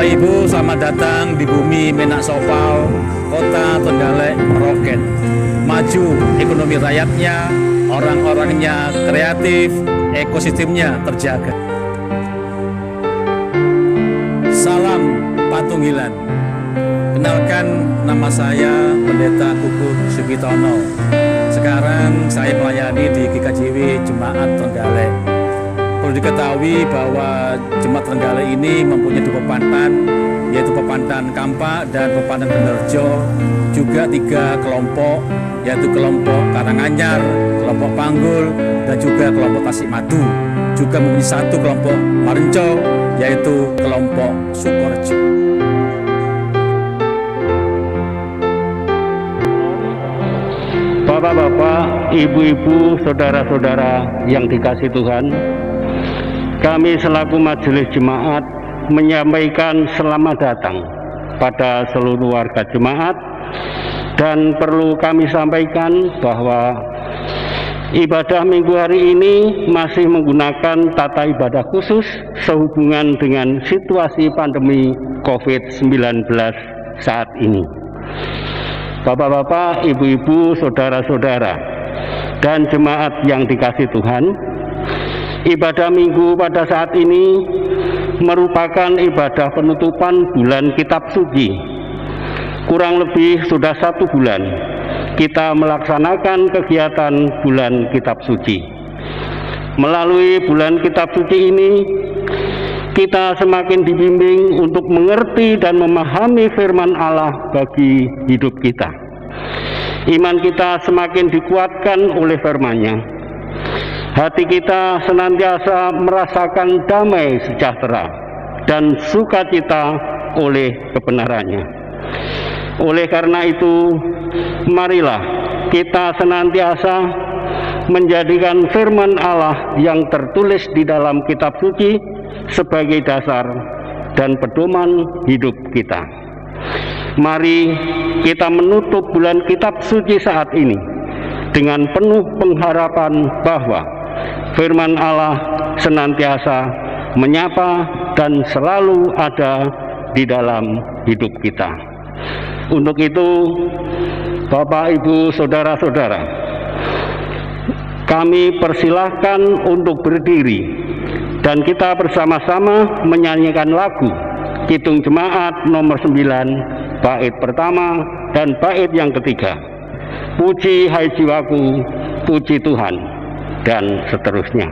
Bapak Ibu, selamat datang di bumi Menak Sopal, kota Trenggalek meroket. Maju ekonomi rakyatnya, orang-orangnya kreatif, ekosistemnya terjaga. Salam Patunggilan. Kenalkan, nama saya Pendeta Kukuh Sugitono. Sekarang saya melayani di GKJW Jemaat Trenggalek. Perlu diketahui bahwa Jemaat Trenggalek ini mempunyai dua pepantan, yaitu pepantan Kampak dan pepantan Benerjo, juga 3 kelompok, yaitu kelompok Karanganyar, kelompok Panggul, dan juga kelompok Tasikmadu. Juga mempunyai 1 kelompok Marenco, yaitu kelompok Sukorejo. Bapak-bapak, ibu-ibu, saudara-saudara yang dikasihi Tuhan, kami selaku Majelis Jemaat menyampaikan selamat datang pada seluruh warga jemaat, dan perlu kami sampaikan bahwa ibadah minggu hari ini masih menggunakan tata ibadah khusus sehubungan dengan situasi pandemi COVID-19 saat ini. Bapak-bapak, ibu-ibu, saudara-saudara, dan jemaat yang dikasihi Tuhan, ibadah minggu pada saat ini merupakan ibadah penutupan bulan Kitab Suci. Kurang lebih sudah 1 bulan kita melaksanakan kegiatan bulan Kitab Suci. Melalui bulan Kitab Suci ini, kita semakin dibimbing untuk mengerti dan memahami firman Allah bagi hidup kita. Iman kita semakin dikuatkan oleh firman-Nya. Hati kita senantiasa merasakan damai sejahtera dan sukacita oleh kebenarannya. Oleh karena itu, marilah kita senantiasa menjadikan firman Allah yang tertulis di dalam kitab suci sebagai dasar dan pedoman hidup kita. Mari kita menutup bulan kitab suci saat ini dengan penuh pengharapan bahwa firman Allah senantiasa menyapa dan selalu ada di dalam hidup kita. Untuk itu, Bapak, Ibu, saudara-saudara, kami persilahkan untuk berdiri dan kita bersama-sama menyanyikan lagu Kidung Jemaat nomor 9, bait pertama dan bait yang ketiga. Puji hai jiwaku, puji Tuhan, dan seterusnya.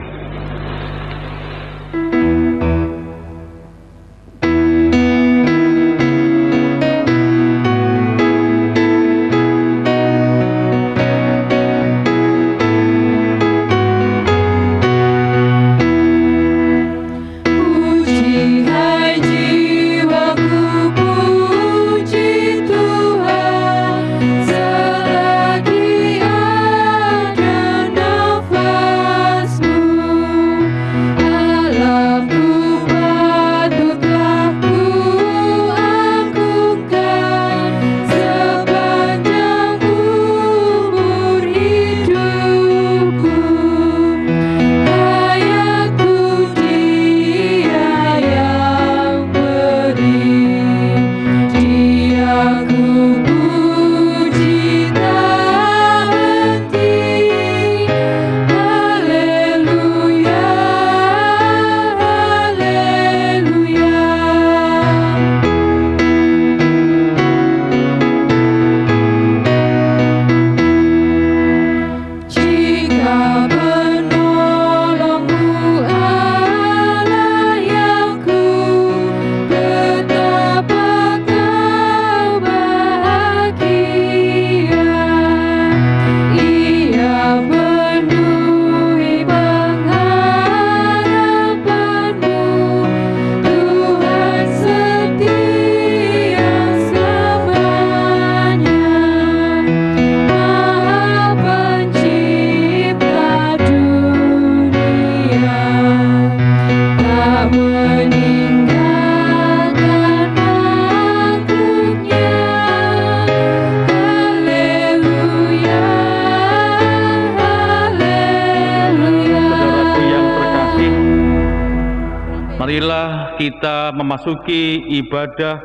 Marilah kita memasuki ibadah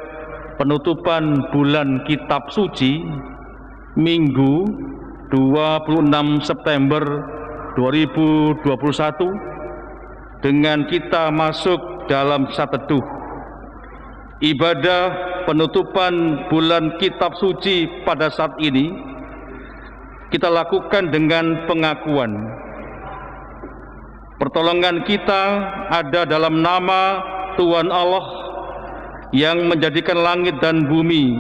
penutupan bulan Kitab Suci Minggu 26 September 2021 dengan kita masuk dalam saat teduh. Ibadah penutupan bulan Kitab Suci pada saat ini kita lakukan dengan pengakuan. Pertolongan kita ada dalam nama Tuhan Allah yang menjadikan langit dan bumi,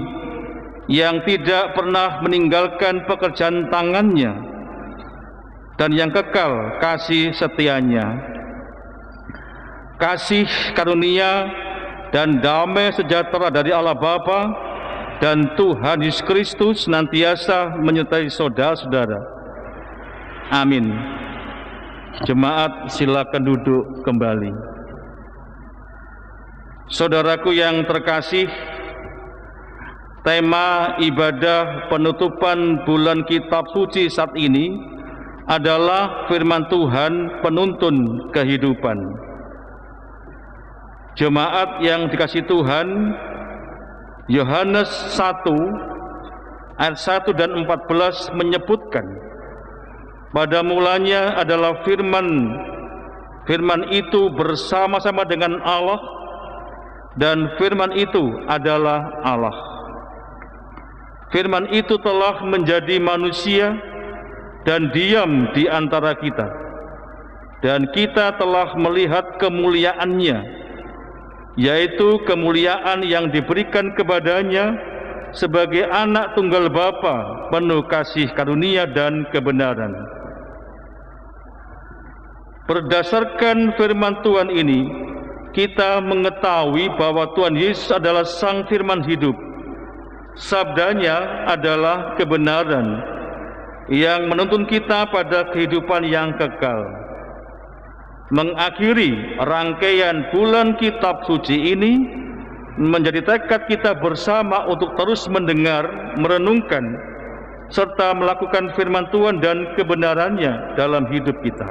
yang tidak pernah meninggalkan pekerjaan tangannya, dan yang kekal kasih setianya. Kasih karunia dan damai sejahtera dari Allah Bapa dan Tuhan Yesus Kristus senantiasa menyertai saudara-saudara. Amin. Jemaat, silakan duduk kembali. Saudaraku yang terkasih, tema ibadah penutupan bulan Kitab Suci saat ini adalah firman Tuhan penuntun kehidupan. Jemaat yang dikasihi Tuhan, Yohanes 1 ayat 1 dan 14 menyebutkan, pada mulanya adalah firman. Firman itu bersama-sama dengan Allah, dan firman itu adalah Allah. Firman itu telah menjadi manusia dan diam di antara kita, dan kita telah melihat kemuliaannya, yaitu kemuliaan yang diberikan kepadanya sebagai anak tunggal Bapa, penuh kasih karunia dan kebenaran. Berdasarkan firman Tuhan ini, kita mengetahui bahwa Tuhan Yesus adalah Sang Firman hidup. Sabdanya adalah kebenaran yang menuntun kita pada kehidupan yang kekal. Mengakhiri rangkaian bulan Kitab Suci ini menjadi tekad kita bersama untuk terus mendengar, merenungkan, serta melakukan firman Tuhan dan kebenarannya dalam hidup kita.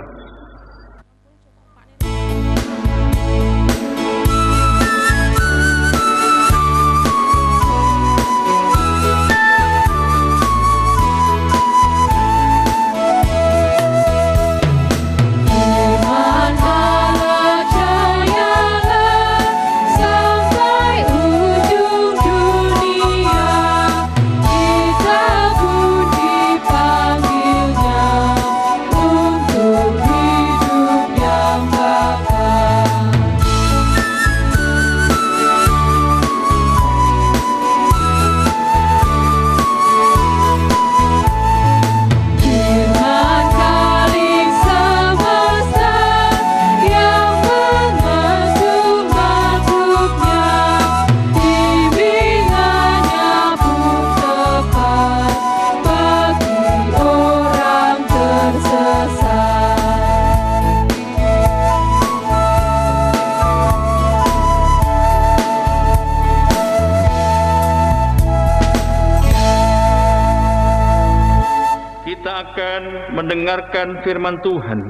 Mendengarkan firman Tuhan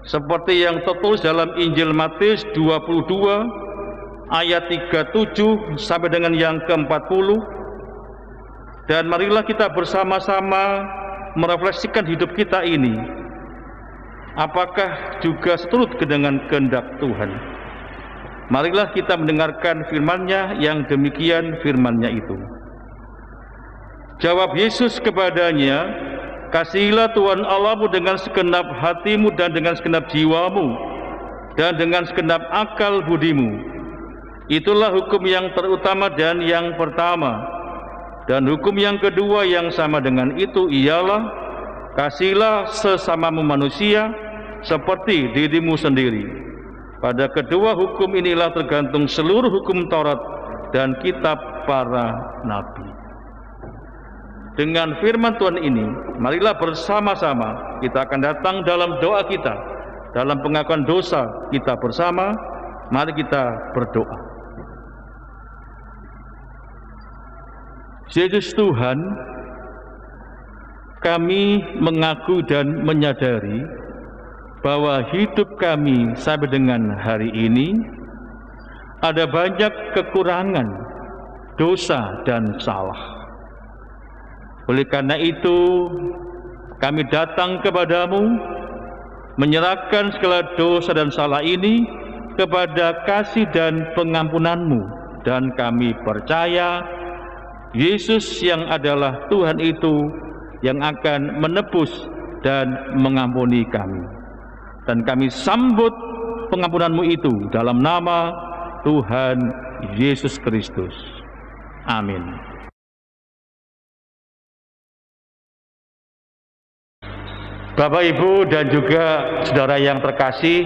seperti yang tertulis dalam Injil Matius 22 ayat 37 sampai dengan yang ke-40, dan marilah kita bersama-sama merefleksikan hidup kita ini, apakah juga seturut dengan kehendak Tuhan. Marilah kita mendengarkan firman-Nya yang demikian firman-Nya itu. Jawab Yesus kepadanya, kasihilah Tuhan Allahmu dengan segenap hatimu dan dengan segenap jiwamu dan dengan segenap akal budimu. Itulah hukum yang terutama dan yang pertama. Dan hukum yang kedua yang sama dengan itu ialah, kasihilah sesamamu manusia seperti dirimu sendiri. Pada kedua hukum inilah tergantung seluruh hukum Taurat dan kitab para nabi. Dengan firman Tuhan ini, marilah bersama-sama kita akan datang dalam doa kita, dalam pengakuan dosa kita bersama. Mari kita berdoa. Yesus Tuhan, kami mengaku dan menyadari bahwa hidup kami sampai dengan hari ini ada banyak kekurangan, dosa dan salah. Oleh karena itu, kami datang kepadamu, menyerahkan segala dosa dan salah ini kepada kasih dan pengampunanmu, dan kami percaya Yesus yang adalah Tuhan itu yang akan menebus dan mengampuni kami. Dan kami sambut pengampunanmu itu dalam nama Tuhan Yesus Kristus. Amin. Bapak, Ibu, dan juga saudara yang terkasih,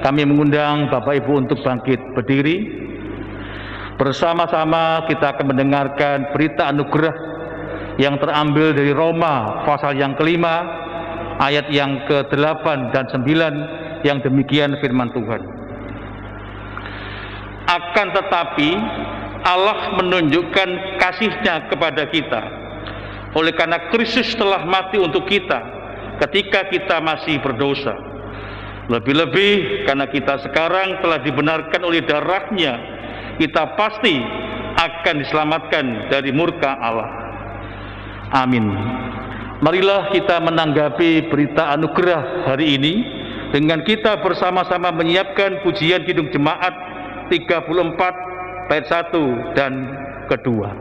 kami mengundang Bapak Ibu untuk bangkit berdiri. Bersama-sama kita akan mendengarkan berita anugerah yang terambil dari Roma pasal yang kelima, ayat yang ke-8 dan 9, yang demikian firman Tuhan. Akan tetapi Allah menunjukkan kasih-Nya kepada kita, oleh karena Kristus telah mati untuk kita ketika kita masih berdosa. Lebih-lebih karena kita sekarang telah dibenarkan oleh darah-Nya, kita pasti akan diselamatkan dari murka Allah. Amin. Marilah kita menanggapi berita anugerah hari ini dengan kita bersama-sama menyiapkan pujian Kidung Jemaat 34 bait 1 dan kedua.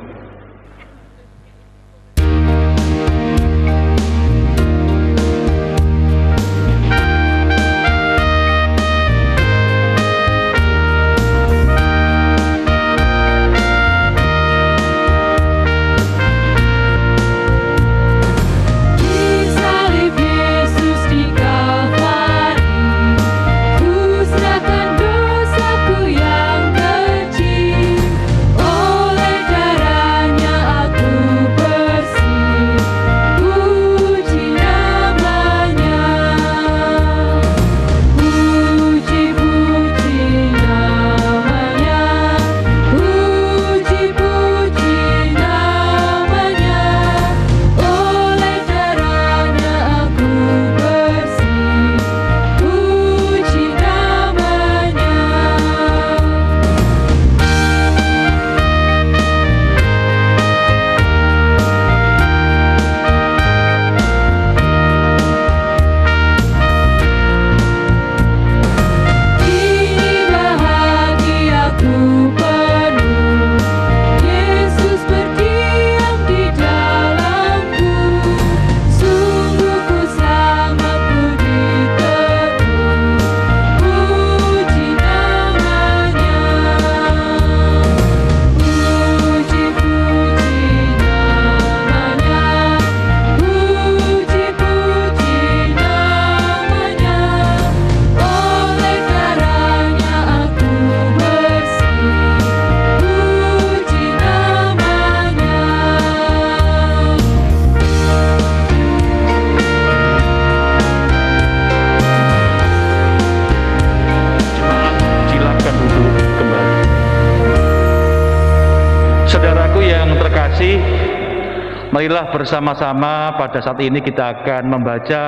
Marilah bersama-sama pada saat ini kita akan membaca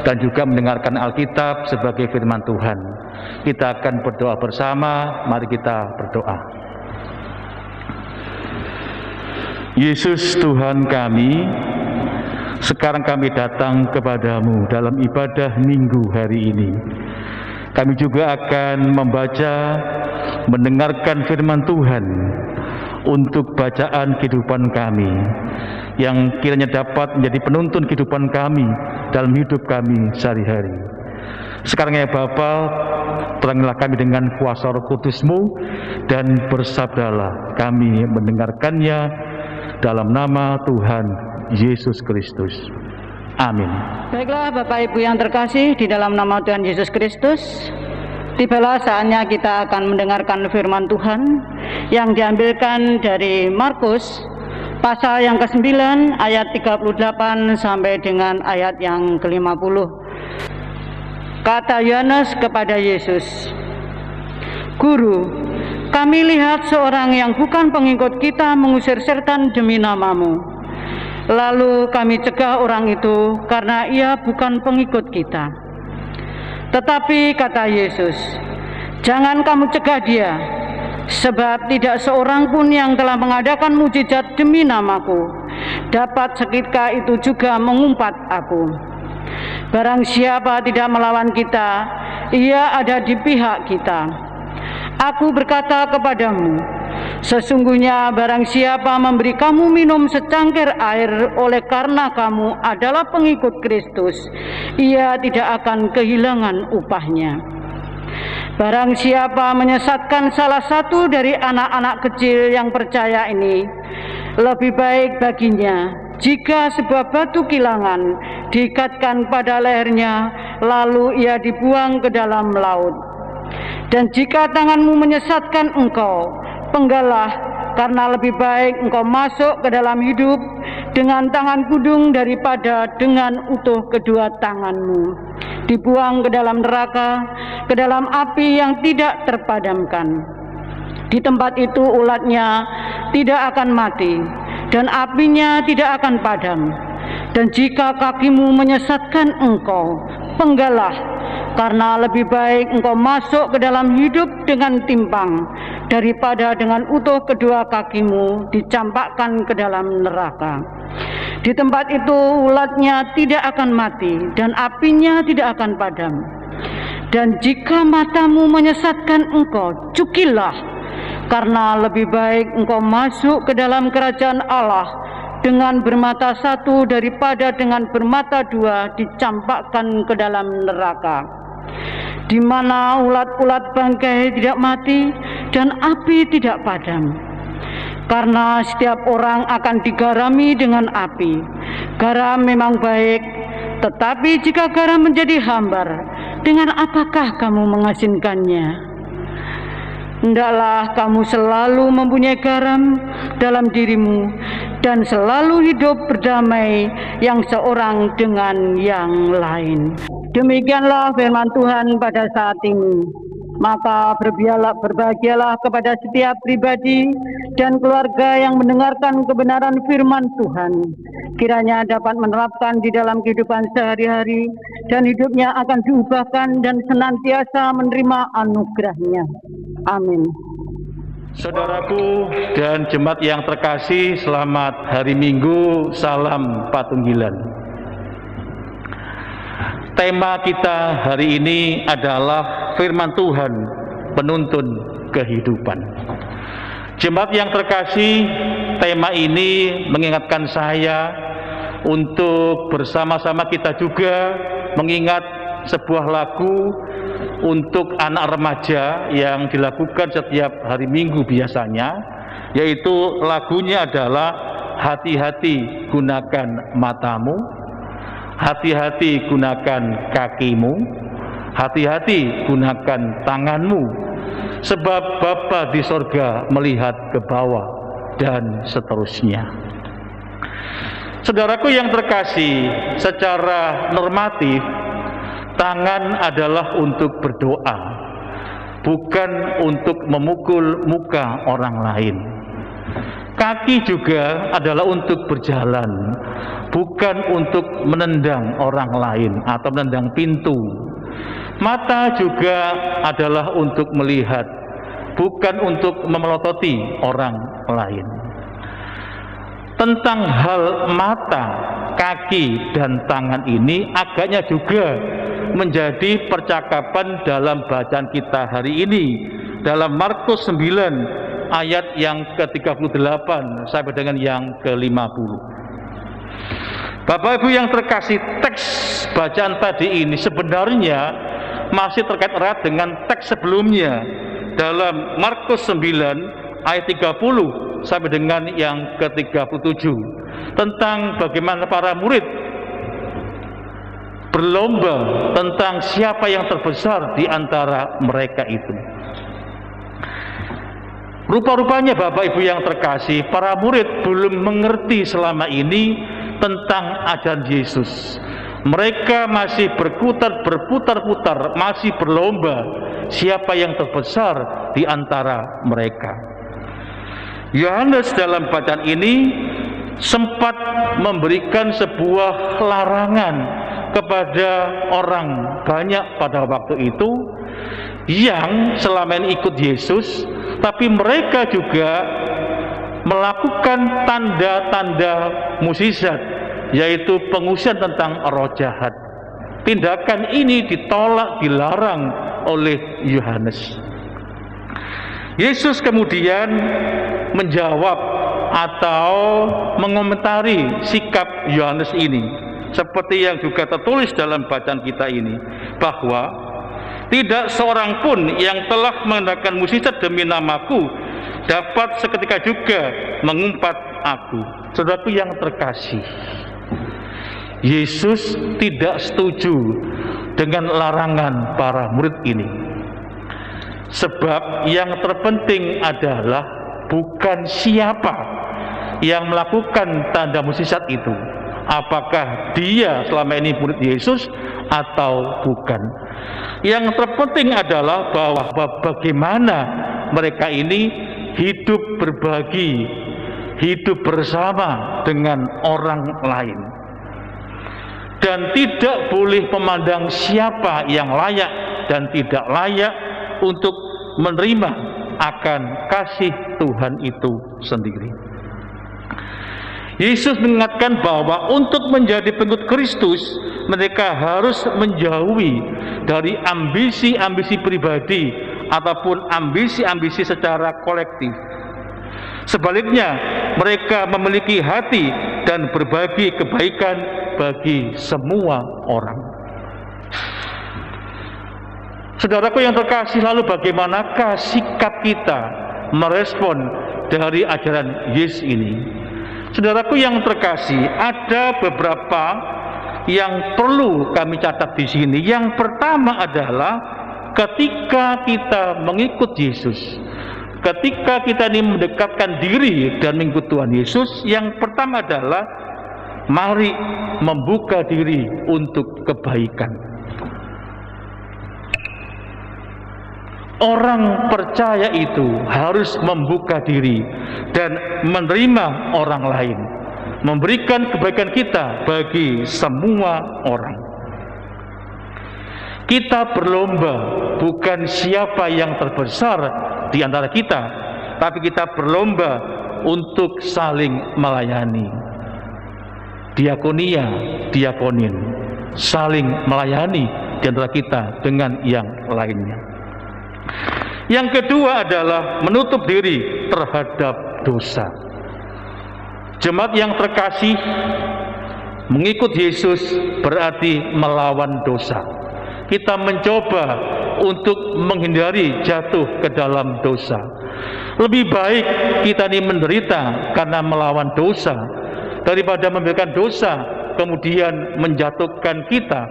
dan juga mendengarkan Alkitab sebagai firman Tuhan. Kita akan berdoa bersama, mari kita berdoa. Yesus Tuhan kami, sekarang kami datang kepadamu dalam ibadah minggu hari ini. Kami juga akan membaca, mendengarkan firman Tuhan untuk bacaan kehidupan kami, yang kiranya dapat menjadi penuntun kehidupan kami dalam hidup kami sehari-hari. Sekarang ya Bapa, terangilah kami dengan kuasa Roh Kudus-Mu, dan bersabdalah, kami mendengarkannya dalam nama Tuhan Yesus Kristus. Amin. Baiklah Bapak Ibu yang terkasih, di dalam nama Tuhan Yesus Kristus, tibalah saatnya kita akan mendengarkan firman Tuhan yang diambilkan dari Markus pasal yang ke-9 ayat 38 sampai dengan ayat yang ke-50. Kata Yohanes kepada Yesus, "Guru, kami lihat seorang yang bukan pengikut kita mengusir setan demi namamu. Lalu kami cegah orang itu karena ia bukan pengikut kita." Tetapi kata Yesus, "Jangan kamu cegah dia, sebab tidak seorang pun yang telah mengadakan mujizat demi namaku dapat seketika itu juga mengumpat aku. Barang siapa tidak melawan kita, ia ada di pihak kita. Aku berkata kepadamu, sesungguhnya barang siapa memberi kamu minum secangkir air oleh karena kamu adalah pengikut Kristus, ia tidak akan kehilangan upahnya. Barang siapa menyesatkan salah satu dari anak-anak kecil yang percaya ini, lebih baik baginya jika sebuah batu kilangan diikatkan pada lehernya, lalu ia dibuang ke dalam laut. Dan jika tanganmu menyesatkan engkau, penggalah, karena lebih baik engkau masuk ke dalam hidup dengan tangan kudung daripada dengan utuh kedua tanganmu dibuang ke dalam neraka, ke dalam api yang tidak terpadamkan. Di tempat itu ulatnya tidak akan mati, dan apinya tidak akan padam. Dan jika kakimu menyesatkan engkau, penggalah, karena lebih baik engkau masuk ke dalam hidup dengan timpang daripada dengan utuh kedua kakimu dicampakkan ke dalam neraka. Di tempat itu ulatnya tidak akan mati dan apinya tidak akan padam. Dan jika matamu menyesatkan engkau, cukilah, karena lebih baik engkau masuk ke dalam kerajaan Allah dengan bermata satu daripada dengan bermata dua dicampakkan ke dalam neraka, di mana ulat-ulat bangkai tidak mati dan api tidak padam. Karena setiap orang akan digarami dengan api. Garam memang baik, tetapi jika garam menjadi hambar, dengan apakah kamu mengasinkannya? Hendaklah kamu selalu mempunyai garam dalam dirimu dan selalu hidup berdamai yang seorang dengan yang lain. Demikianlah firman Tuhan pada saat ini. Maka berbahagialah kepada setiap pribadi dan keluarga yang mendengarkan kebenaran firman Tuhan. Kiranya dapat menerapkan di dalam kehidupan sehari-hari dan hidupnya akan diubahkan dan senantiasa menerima anugerah-Nya. Amin. Saudaraku dan jemaat yang terkasih, selamat hari Minggu, salam Patunggilan. Tema kita hari ini adalah firman Tuhan penuntun kehidupan. Jemaat yang terkasih, tema ini mengingatkan saya untuk bersama-sama kita juga mengingat sebuah lagu untuk anak remaja yang dilakukan setiap hari Minggu biasanya, yaitu lagunya adalah "Hati-hati gunakan matamu, hati-hati gunakan kakimu, hati-hati gunakan tanganmu, sebab Bapa di sorga melihat ke bawah," dan seterusnya. Saudaraku yang terkasih, secara normatif, tangan adalah untuk berdoa, bukan untuk memukul muka orang lain. Kaki juga adalah untuk berjalan, bukan untuk menendang orang lain atau menendang pintu. Mata juga adalah untuk melihat, bukan untuk memelototi orang lain. Tentang hal mata, kaki, dan tangan ini agaknya juga menjadi percakapan dalam bacaan kita hari ini dalam Markus 9 ayat yang ke-38 sampai dengan yang ke-50. Bapak Ibu yang terkasih, teks bacaan tadi ini sebenarnya masih terkait erat dengan teks sebelumnya dalam Markus 9 ayat 30 sampai dengan yang ke-37 tentang bagaimana para murid berlomba tentang siapa yang terbesar di antara mereka itu. Rupa-rupanya Bapak Ibu yang terkasih, para murid belum mengerti selama ini tentang ajaran Yesus. Mereka masih berputar-putar, masih berlomba siapa yang terbesar di antara mereka. Yohanes dalam bacaan ini sempat memberikan sebuah larangan kepada orang banyak pada waktu itu yang selama ini ikut Yesus, tapi mereka juga melakukan tanda-tanda mukjizat, yaitu pengusir tentang roh jahat. Tindakan ini ditolak, dilarang oleh Yohanes. Yesus kemudian menjawab atau mengomentari sikap Yohanes ini, seperti yang juga tertulis dalam bacaan kita ini, bahwa tidak seorang pun yang telah mengadakan mukjizat demi namaku dapat seketika juga mengumpat aku. Saudaraku yang terkasih, Yesus tidak setuju dengan larangan para murid ini. Sebab yang terpenting adalah bukan siapa yang melakukan tanda mukjizat itu, apakah dia selama ini murid Yesus atau bukan. Yang terpenting adalah bahwa bagaimana mereka ini hidup berbagi, hidup bersama dengan orang lain, dan tidak boleh memandang siapa yang layak dan tidak layak untuk menerima akan kasih Tuhan itu sendiri. Yesus mengingatkan bahwa untuk menjadi pengikut Kristus, mereka harus menjauhi dari ambisi-ambisi pribadi ataupun ambisi-ambisi secara kolektif. Sebaliknya, mereka memiliki hati dan berbagi kebaikan bagi semua orang. Saudaraku yang terkasih, lalu bagaimanakah sikap kita merespon dari ajaran Yesus ini? Saudaraku yang terkasih, ada beberapa yang perlu kami catat di sini. Yang pertama adalah ketika kita mengikut Yesus, ketika kita ini mendekatkan diri dan mengikut Tuhan Yesus, yang pertama adalah mari membuka diri untuk kebaikan. Orang percaya itu harus membuka diri dan menerima orang lain, memberikan kebaikan kita bagi semua orang. Kita berlomba bukan siapa yang terbesar di antara kita, tapi kita berlomba untuk saling melayani. Diakonia, diakonin, saling melayani di antara kita dengan yang lainnya. Yang kedua adalah menutup diri terhadap dosa. Jemaat yang terkasih, mengikut Yesus berarti melawan dosa. Kita mencoba untuk menghindari jatuh ke dalam dosa. Lebih baik kita ini menderita karena melawan dosa daripada membiarkan dosa kemudian menjatuhkan kita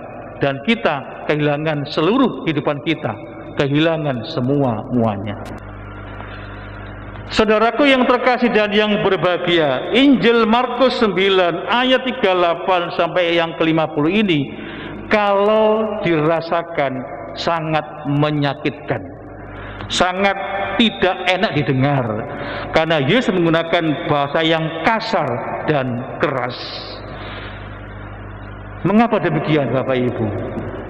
dan kita kehilangan seluruh kehidupan kita, kehilangan semua-muanya. Saudaraku yang terkasih dan yang berbahagia, Injil Markus 9 ayat 38 sampai yang ke-50 ini kalau dirasakan sangat menyakitkan, sangat tidak enak didengar, karena Yesus menggunakan bahasa yang kasar dan keras. Mengapa demikian, Bapak Ibu?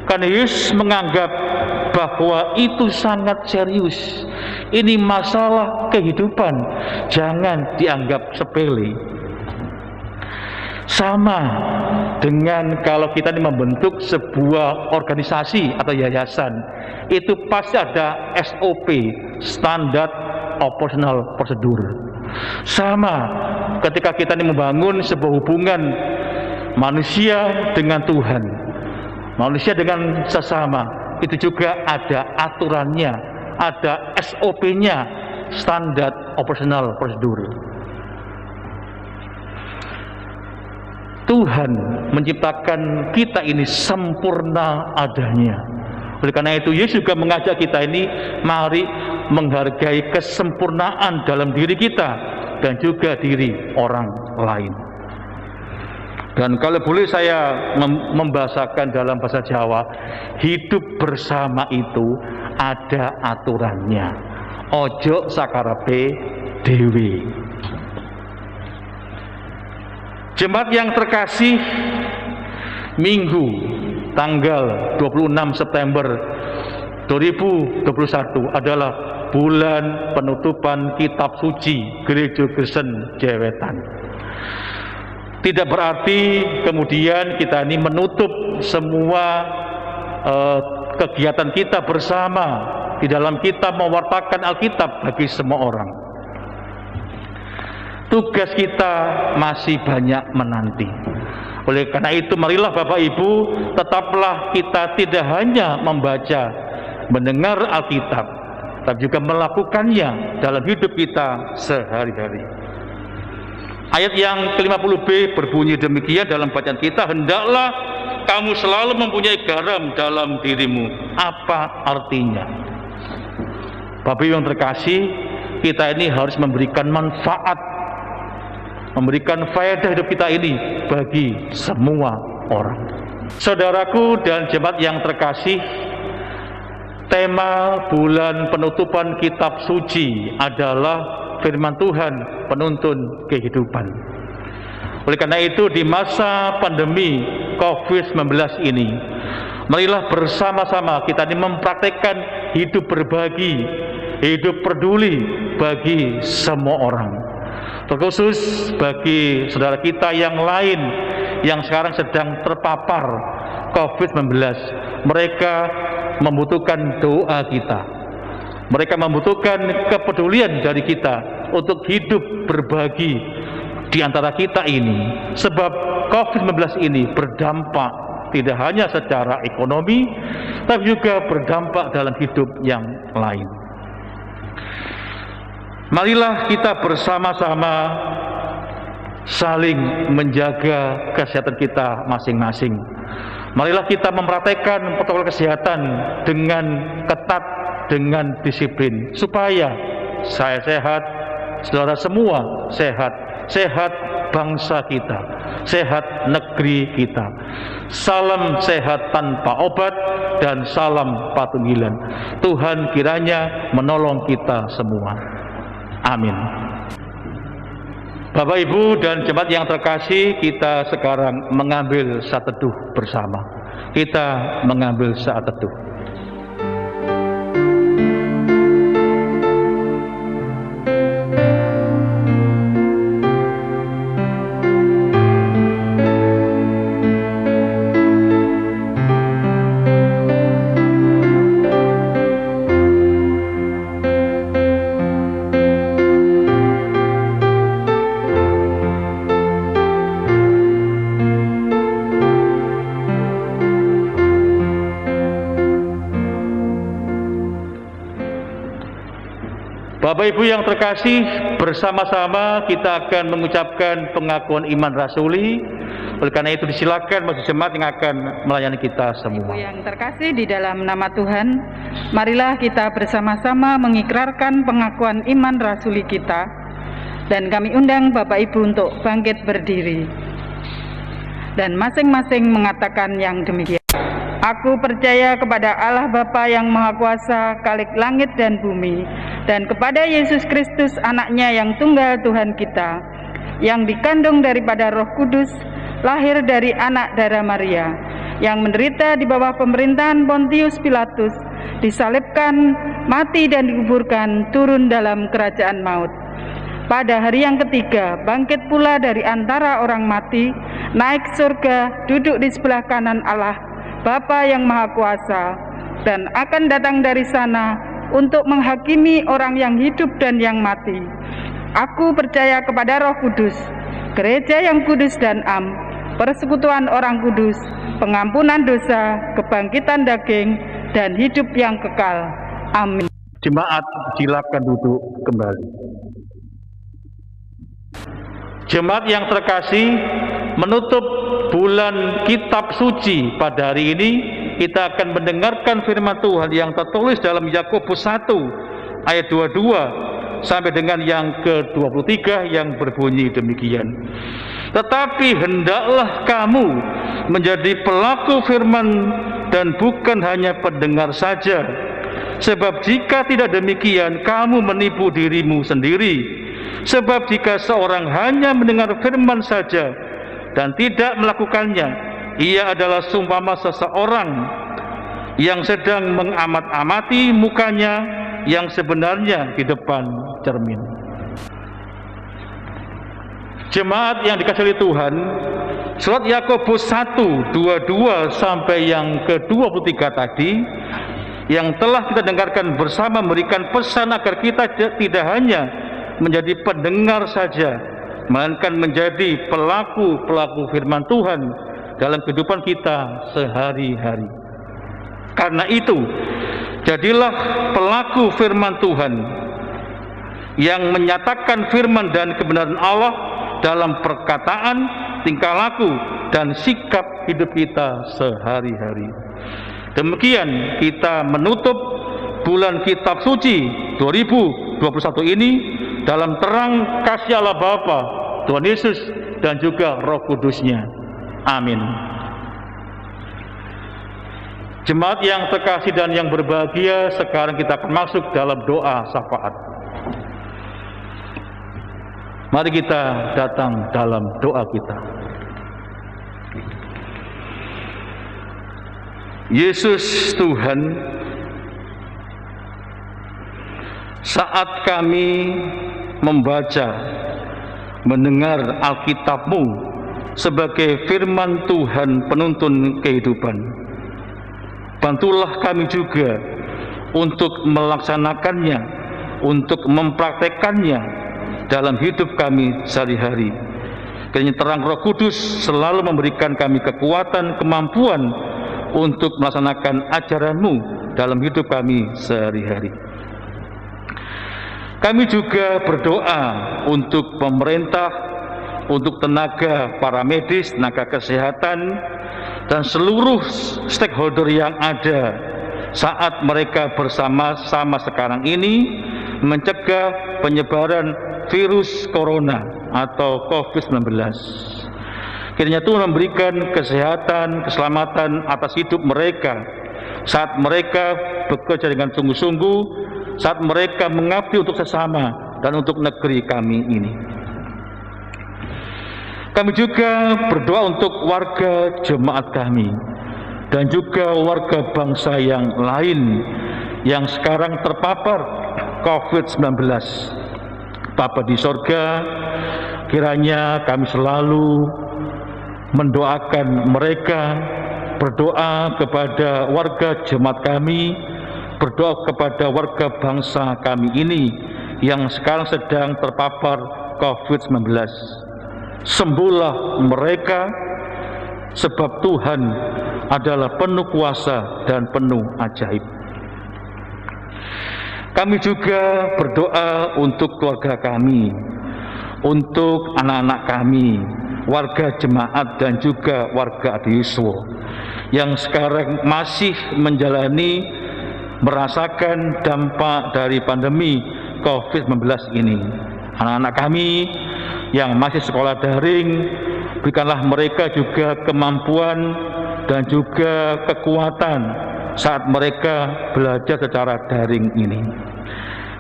Karena Yesus menganggap bahwa itu sangat serius. Ini masalah kehidupan, jangan dianggap sepele. Sama dengan kalau kita ini membentuk sebuah organisasi atau yayasan, itu pasti ada SOP, Standard Operational Procedure. Sama ketika kita ini membangun sebuah hubungan manusia dengan Tuhan, manusia dengan sesama, itu juga ada aturannya, ada SOP-nya, Standard Operational Procedure. Tuhan menciptakan kita ini sempurna adanya. Oleh karena itu Yesus juga mengajak kita ini, mari menghargai kesempurnaan dalam diri kita dan juga diri orang lain. Dan kalau boleh saya membahasakan dalam bahasa Jawa, hidup bersama itu ada aturannya. Ojo sakarepe dewe. Jemaat yang terkasih, Minggu tanggal 26 September 2021 adalah bulan penutupan kitab suci Gereja Kristen Jewetan. Tidak berarti kemudian kita ini menutup semua kegiatan kita bersama di dalam kita mewartakan Alkitab bagi semua orang. Tugas kita masih banyak menanti. Oleh karena itu, marilah Bapak Ibu, tetaplah kita tidak hanya membaca, mendengar Alkitab, tapi juga melakukannya dalam hidup kita sehari-hari. Ayat yang ke-50b berbunyi demikian dalam bacaan kita, hendaklah kamu selalu mempunyai garam dalam dirimu. Apa artinya? Bapak Ibu yang terkasih, kita ini harus memberikan manfaat, memberikan faedah hidup kita ini bagi semua orang. Saudaraku dan jemaat yang terkasih, tema bulan penutupan kitab suci adalah firman Tuhan penuntun kehidupan. Oleh karena itu, di masa pandemi COVID-19 ini, marilah bersama-sama kita ini mempraktekkan hidup berbagi, hidup peduli bagi semua orang. Terkhusus bagi saudara kita yang lain yang sekarang sedang terpapar COVID-19, mereka membutuhkan doa kita. Mereka membutuhkan kepedulian dari kita untuk hidup berbagi di antara kita ini. Sebab COVID-19 ini berdampak tidak hanya secara ekonomi, tapi juga berdampak dalam hidup yang lain. Marilah kita bersama-sama saling menjaga kesehatan kita masing-masing. Marilah kita mempraktekkan protokol kesehatan dengan ketat, dengan disiplin, supaya saya sehat, saudara semua sehat, sehat bangsa kita, sehat negeri kita. Salam sehat tanpa obat dan salam patunggilan. Tuhan kiranya menolong kita semua. Amin. Bapak Ibu dan jemaat yang terkasih, kita sekarang mengambil saat teduh bersama. Kita mengambil saat teduh. Bapak Ibu yang terkasih, bersama-sama kita akan mengucapkan pengakuan iman rasuli. Oleh karena itu disilakan majelis jemaat yang akan melayani kita semua. Ibu yang terkasih di dalam nama Tuhan, marilah kita bersama-sama mengikrarkan pengakuan iman rasuli kita. Dan kami undang Bapak Ibu untuk bangkit berdiri. Dan masing-masing mengatakan yang demikian. Aku percaya kepada Allah Bapa yang Maha Kuasa, Khalik langit dan bumi, dan kepada Yesus Kristus anaknya yang tunggal Tuhan kita, yang dikandung daripada Roh Kudus, lahir dari anak darah Maria, yang menderita di bawah pemerintahan Pontius Pilatus, disalibkan, mati dan dikuburkan, turun dalam kerajaan maut. Pada hari yang ketiga, bangkit pula dari antara orang mati, naik surga, duduk di sebelah kanan Allah, Bapa yang Maha Kuasa, dan akan datang dari sana untuk menghakimi orang yang hidup dan yang mati. Aku percaya kepada Roh Kudus, gereja yang kudus dan am, persekutuan orang kudus, pengampunan dosa, kebangkitan daging, dan hidup yang kekal. Amin. Jemaat, silakan duduk kembali. Jemaat yang terkasih, menutup bulan kitab suci pada hari ini, kita akan mendengarkan firman Tuhan yang tertulis dalam Yakobus 1 ayat 22 sampai dengan yang ke-23 yang berbunyi demikian. Tetapi hendaklah kamu menjadi pelaku firman dan bukan hanya pendengar saja. Sebab jika tidak demikian, kamu menipu dirimu sendiri. Sebab jika seorang hanya mendengar firman saja dan tidak melakukannya, ia adalah seumpama seseorang yang sedang mengamat-amati mukanya yang sebenarnya di depan cermin. Jemaat yang dikasihi oleh Tuhan, surat Yakobus 1:22 sampai yang ke-23 tadi yang telah kita dengarkan bersama memberikan pesan agar kita tidak hanya menjadi pendengar saja, melainkan menjadi pelaku-pelaku firman Tuhan dalam kehidupan kita sehari-hari. Karena itu, jadilah pelaku firman Tuhan yang menyatakan firman dan kebenaran Allah dalam perkataan, tingkah laku, dan sikap hidup kita sehari-hari. Demikian kita menutup bulan Kitab Suci 2021 ini dalam terang kasih Allah Bapa, Tuhan Yesus, dan juga Roh Kudus-Nya. Amin. Jemaat yang terkasih dan yang berbahagia, sekarang kita akan masuk dalam doa syafaat. Mari kita datang dalam doa kita. Yesus Tuhan, saat kami membaca, mendengar Alkitab-Mu sebagai firman Tuhan penuntun kehidupan, bantulah kami juga untuk melaksanakannya, untuk mempraktekannya dalam hidup kami sehari-hari. Kiranya terang Roh Kudus selalu memberikan kami kekuatan, kemampuan untuk melaksanakan ajaran-Mu dalam hidup kami sehari-hari. Kami juga berdoa untuk pemerintah, untuk tenaga para medis, tenaga kesehatan, dan seluruh stakeholder yang ada saat mereka bersama-sama sekarang ini mencegah penyebaran virus corona atau COVID-19. Kiranya Tuhan memberikan kesehatan, keselamatan atas hidup mereka saat mereka bekerja dengan sungguh-sungguh, saat mereka mengabdi untuk sesama dan untuk negeri kami ini. Kami juga berdoa untuk warga jemaat kami dan juga warga bangsa yang lain yang sekarang terpapar COVID-19. Bapa di sorga, kiranya kami selalu mendoakan mereka, berdoa kepada warga jemaat kami, berdoa kepada warga bangsa kami ini yang sekarang sedang terpapar COVID-19. Sembuhlah mereka, sebab Tuhan adalah penuh kuasa dan penuh ajaib. Kami juga berdoa untuk keluarga kami, untuk anak-anak kami, warga jemaat dan juga warga Adiyuswo yang sekarang masih menjalani, merasakan dampak dari pandemi COVID-19 ini. Anak-anak kami yang masih sekolah daring, berikanlah mereka juga kemampuan dan juga kekuatan saat mereka belajar secara daring ini.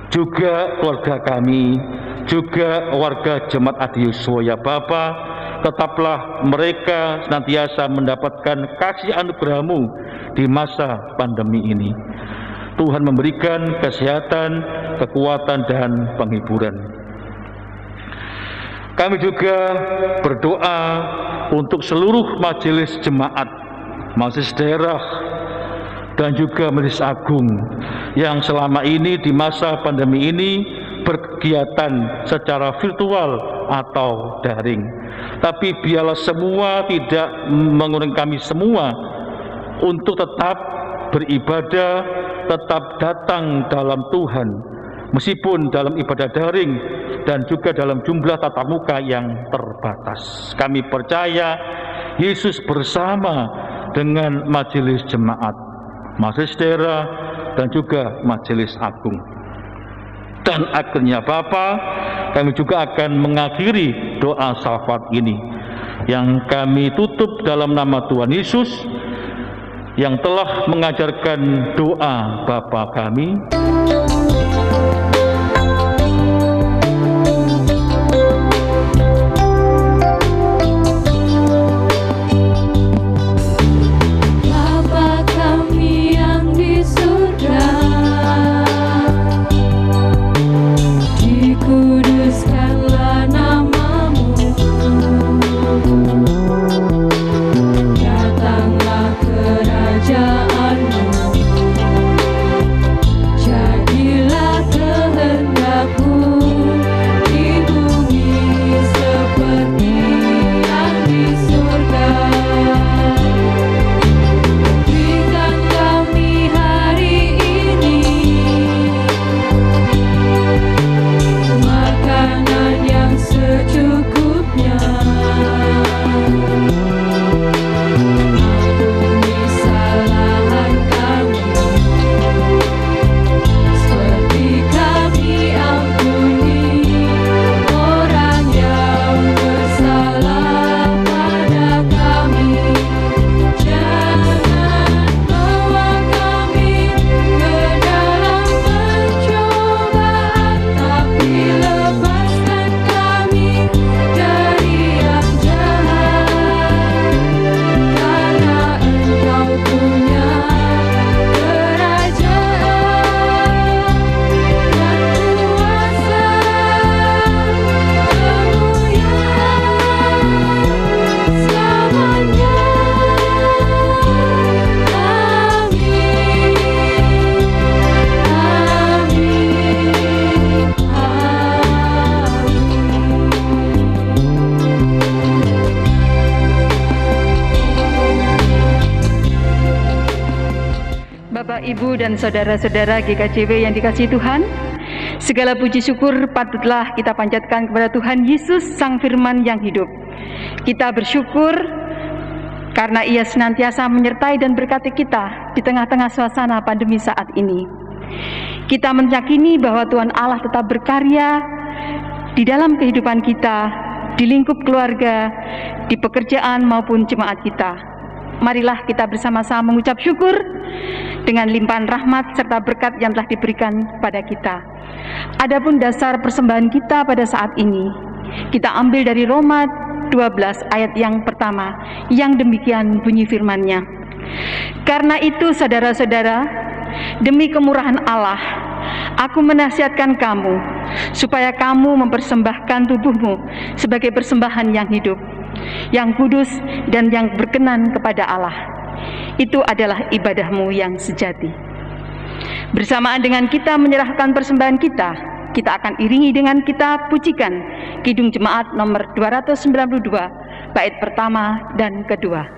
Juga keluarga kami, juga warga jemaat Adiyuswo, ya Bapa, tetaplah mereka senantiasa mendapatkan kasih anugerah-Mu di masa pandemi ini. Tuhan memberikan kesehatan, kekuatan, dan penghiburan. Kami juga berdoa untuk seluruh majelis jemaat, majelis daerah, dan juga majelis agung yang selama ini di masa pandemi ini berkegiatan secara virtual atau daring. Tapi biarlah semua tidak mengurangi kami semua untuk tetap beribadah, tetap datang dalam Tuhan, meskipun dalam ibadah daring dan juga dalam jumlah tatap muka yang terbatas. Kami percaya Yesus bersama dengan majelis jemaat, majelis daerah, dan juga majelis agung. Dan akhirnya Bapa, kami juga akan mengakhiri doa syafaat ini yang kami tutup dalam nama Tuhan Yesus yang telah mengajarkan doa Bapa kami. Ibu dan saudara-saudara GKJW yang dikasihi Tuhan, segala puji syukur patutlah kita panjatkan kepada Tuhan Yesus Sang Firman yang hidup. Kita bersyukur karena Ia senantiasa menyertai dan berkati kita di tengah-tengah suasana pandemi saat ini. Kita meyakini bahwa Tuhan Allah tetap berkarya di dalam kehidupan kita, di lingkup keluarga, di pekerjaan maupun jemaat kita. Marilah kita bersama-sama mengucap syukur dengan limpahan rahmat serta berkat yang telah diberikan pada kita. Adapun dasar persembahan kita pada saat ini, kita ambil dari Roma 12 ayat yang pertama, yang demikian bunyi firman-Nya. Karena itu saudara-saudara, demi kemurahan Allah, aku menasihatkan kamu supaya kamu mempersembahkan tubuhmu sebagai persembahan yang hidup, yang kudus dan yang berkenan kepada Allah. Itu adalah ibadahmu yang sejati. Bersamaan dengan kita menyerahkan persembahan kita, kita akan iringi dengan kita pujikan Kidung Jemaat nomor 292, bait pertama dan kedua.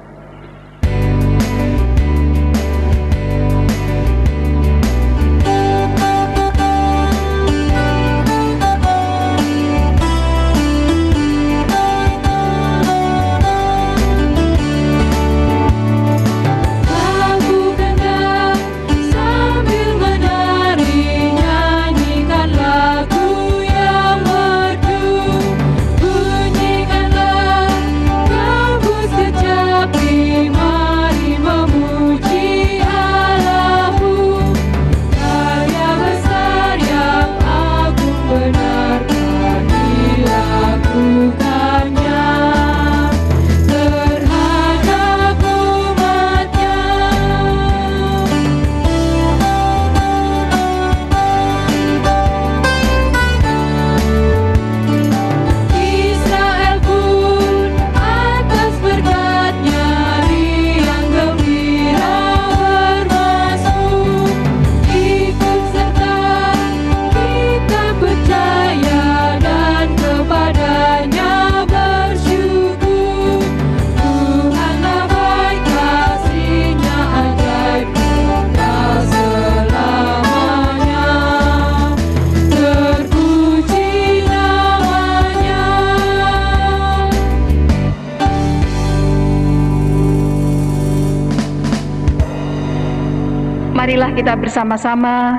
Marilah kita bersama-sama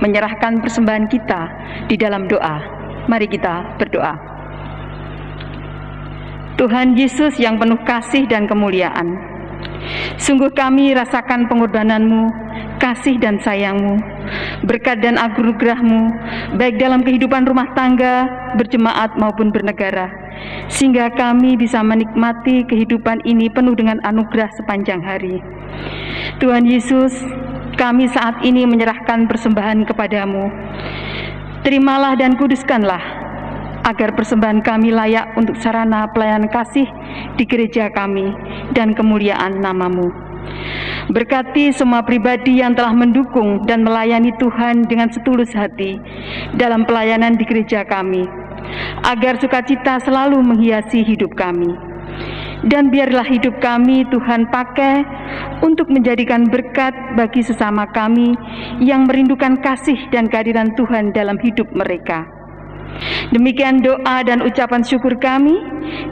menyerahkan persembahan kita di dalam doa. Mari kita berdoa. Tuhan Yesus yang penuh kasih dan kemuliaan, sungguh kami rasakan pengorbanan-Mu, kasih dan sayang-Mu, berkat dan anugerah-Mu, baik dalam kehidupan rumah tangga, berjemaat maupun bernegara, sehingga kami bisa menikmati kehidupan ini penuh dengan anugerah sepanjang hari. Tuhan Yesus, kami saat ini menyerahkan persembahan kepadamu. Terimalah dan kuduskanlah, agar persembahan kami layak untuk sarana pelayanan kasih di gereja kami dan kemuliaan nama-Mu. Berkati semua pribadi yang telah mendukung dan melayani Tuhan dengan setulus hati dalam pelayanan di gereja kami, agar sukacita selalu menghiasi hidup kami. Dan biarlah hidup kami Tuhan pakai untuk menjadikan berkat bagi sesama kami yang merindukan kasih dan kehadiran Tuhan dalam hidup mereka. Demikian doa dan ucapan syukur kami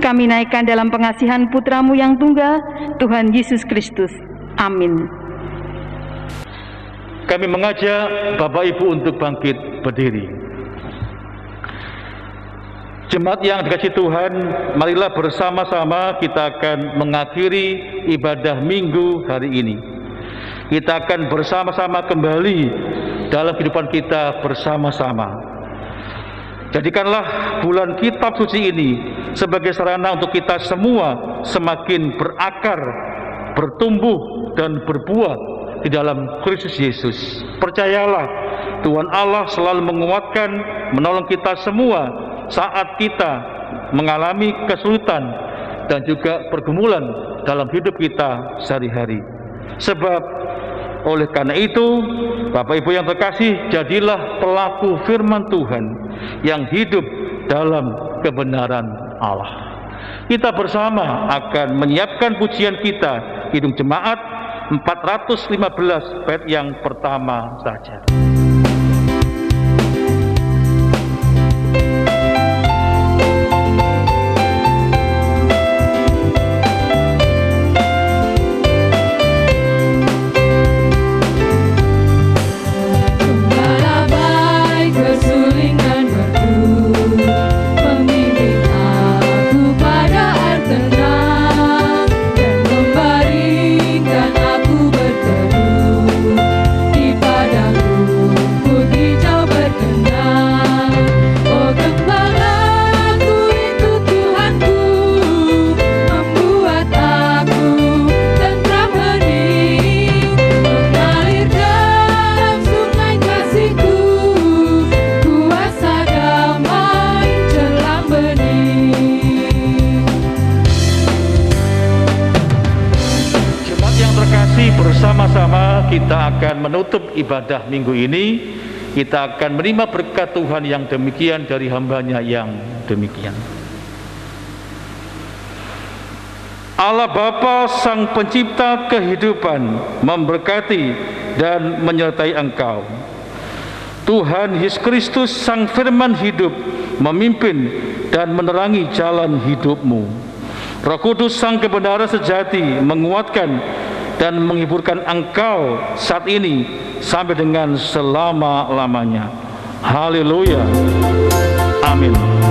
naikkan dalam pengasihan Putra-Mu yang tunggal, Tuhan Yesus Kristus. Amin. Kami mengajak Bapak Ibu untuk bangkit berdiri. Jemaat yang dikasihi Tuhan, marilah bersama-sama kita akan mengakhiri ibadah minggu hari ini. Kita akan bersama-sama kembali dalam kehidupan kita bersama-sama. Jadikanlah bulan kitab suci ini sebagai sarana untuk kita semua semakin berakar, bertumbuh dan berbuah di dalam Kristus Yesus. Percayalah, Tuhan Allah selalu menguatkan, menolong kita semua saat kita mengalami kesulitan dan juga pergumulan dalam hidup kita sehari-hari. Sebab oleh karena itu, Bapak Ibu yang terkasih, jadilah pelaku firman Tuhan yang hidup dalam kebenaran Allah. Kita bersama akan menyiapkan pujian kita, Kidung Jemaat 415 bait yang pertama saja. Bersama-sama kita akan menutup ibadah minggu ini. Kita akan menerima berkat Tuhan yang demikian dari hamba-Nya yang demikian. Allah Bapa Sang Pencipta kehidupan memberkati dan menyertai engkau. Tuhan Yesus Kristus Sang Firman hidup memimpin dan menerangi jalan hidupmu. Roh Kudus Sang Kebenaran sejati menguatkan dan menghiburkan engkau saat ini sampai dengan selama-lamanya. Haleluya. Amin.